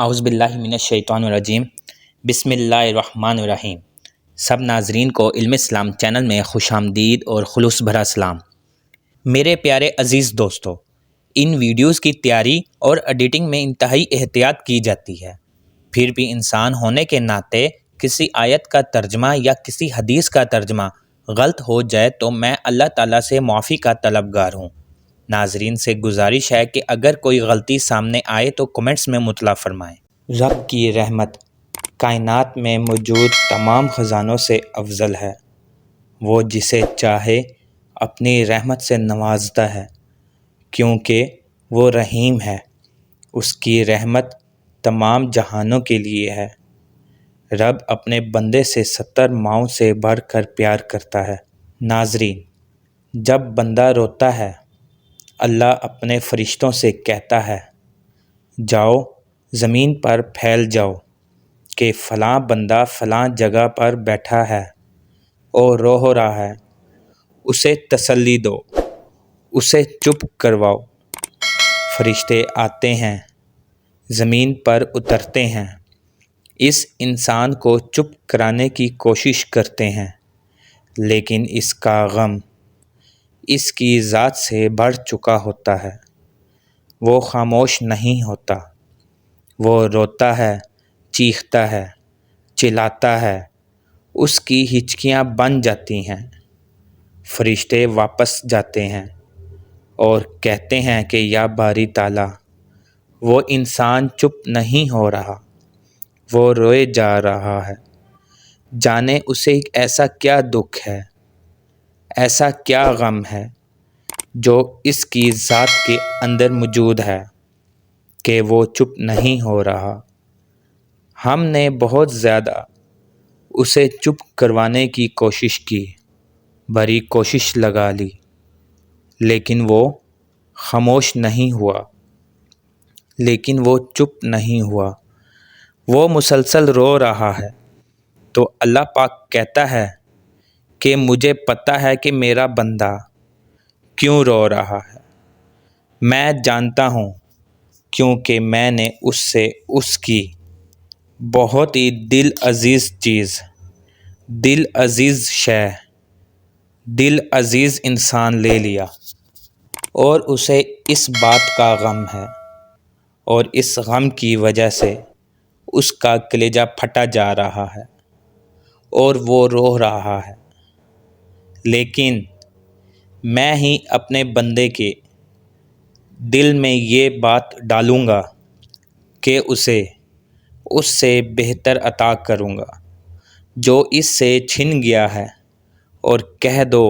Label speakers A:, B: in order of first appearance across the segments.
A: اعوذ باللہ من الشیطان الرجیم بسم اللہ الرحمن الرحیم۔ سب ناظرین کو علم اسلام چینل میں خوش آمدید اور خلوص بھرا سلام۔ میرے پیارے عزیز دوستو، ان ویڈیوز کی تیاری اور ایڈیٹنگ میں انتہائی احتیاط کی جاتی ہے، پھر بھی انسان ہونے کے ناطے کسی آیت کا ترجمہ یا کسی حدیث کا ترجمہ غلط ہو جائے تو میں اللہ تعالیٰ سے معافی کا طلبگار ہوں۔ ناظرین سے گزارش ہے کہ اگر کوئی غلطی سامنے آئے تو کمنٹس میں مطلع فرمائیں۔ رب کی رحمت کائنات میں موجود تمام خزانوں سے افضل ہے۔ وہ جسے چاہے اپنی رحمت سے نوازتا ہے، کیونکہ وہ رحیم ہے۔ اس کی رحمت تمام جہانوں کے لیے ہے۔ رب اپنے بندے سے 70 ماؤں سے بڑھ کر پیار کرتا ہے۔ ناظرین، جب بندہ روتا ہے، اللہ اپنے فرشتوں سے کہتا ہے، جاؤ زمین پر پھیل جاؤ کہ فلاں بندہ فلاں جگہ پر بیٹھا ہے اور رو رہا ہے، اسے تسلی دو، اسے چپ کرواؤ۔ فرشتے آتے ہیں، زمین پر اترتے ہیں، اس انسان کو چپ کرانے کی کوشش کرتے ہیں، لیکن اس کا غم اس کی ذات سے بڑھ چکا ہوتا ہے۔ وہ خاموش نہیں ہوتا، وہ روتا ہے، چیختا ہے، چلاتا ہے، اس کی ہچکیاں بن جاتی ہیں۔ فرشتے واپس جاتے ہیں اور کہتے ہیں کہ یا باری تعالیٰ، وہ انسان چپ نہیں ہو رہا، وہ روئے جا رہا ہے، جانے اسے ایسا کیا دکھ ہے، ایسا کیا غم ہے جو اس کی ذات کے اندر موجود ہے کہ وہ چپ نہیں ہو رہا۔ ہم نے بہت زیادہ اسے چپ کروانے کی کوشش کی، بڑی کوشش لگا لی، لیکن وہ خاموش نہیں ہوا، لیکن وہ چپ نہیں ہوا، وہ مسلسل رو رہا ہے۔ تو اللہ پاک کہتا ہے کہ مجھے پتہ ہے کہ میرا بندہ کیوں رو رہا ہے، میں جانتا ہوں، کیونکہ میں نے اس سے اس کی بہت ہی دل عزیز چیز، دل عزیز شے، دل عزیز انسان لے لیا، اور اسے اس بات کا غم ہے، اور اس غم کی وجہ سے اس کا کلیجہ پھٹا جا رہا ہے اور وہ رو رہا ہے۔ لیکن میں ہی اپنے بندے کے دل میں یہ بات ڈالوں گا کہ اسے اس سے بہتر عطا کروں گا جو اس سے چھن گیا ہے، اور کہہ دو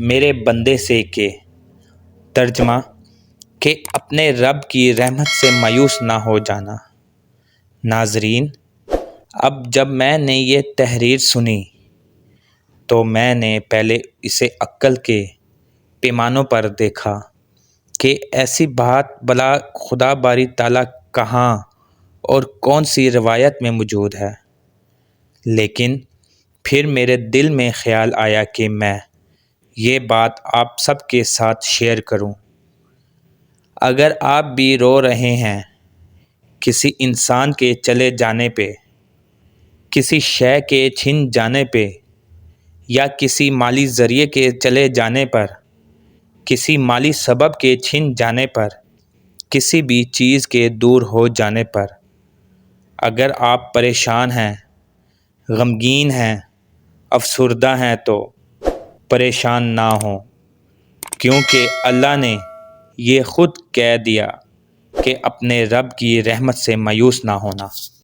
A: میرے بندے سے کہ ترجمہ کہ اپنے رب کی رحمت سے مایوس نہ ہو جانا۔ ناظرین، اب جب میں نے یہ تحریر سنی تو میں نے پہلے اسے عقل کے پیمانوں پر دیکھا کہ ایسی بات بلا خدا باری تعالیٰ کہاں اور کون سی روایت میں موجود ہے، لیکن پھر میرے دل میں خیال آیا کہ میں یہ بات آپ سب کے ساتھ شیئر کروں۔ اگر آپ بھی رو رہے ہیں کسی انسان کے چلے جانے پہ، کسی شے کے چھن جانے پہ، یا کسی مالی ذریعے کے چلے جانے پر، کسی مالی سبب کے چھن جانے پر، کسی بھی چیز کے دور ہو جانے پر، اگر آپ پریشان ہیں، غمگین ہیں، افسردہ ہیں تو پریشان نہ ہوں، کیونکہ اللہ نے یہ خود کہہ دیا کہ اپنے رب کی رحمت سے مایوس نہ ہونا۔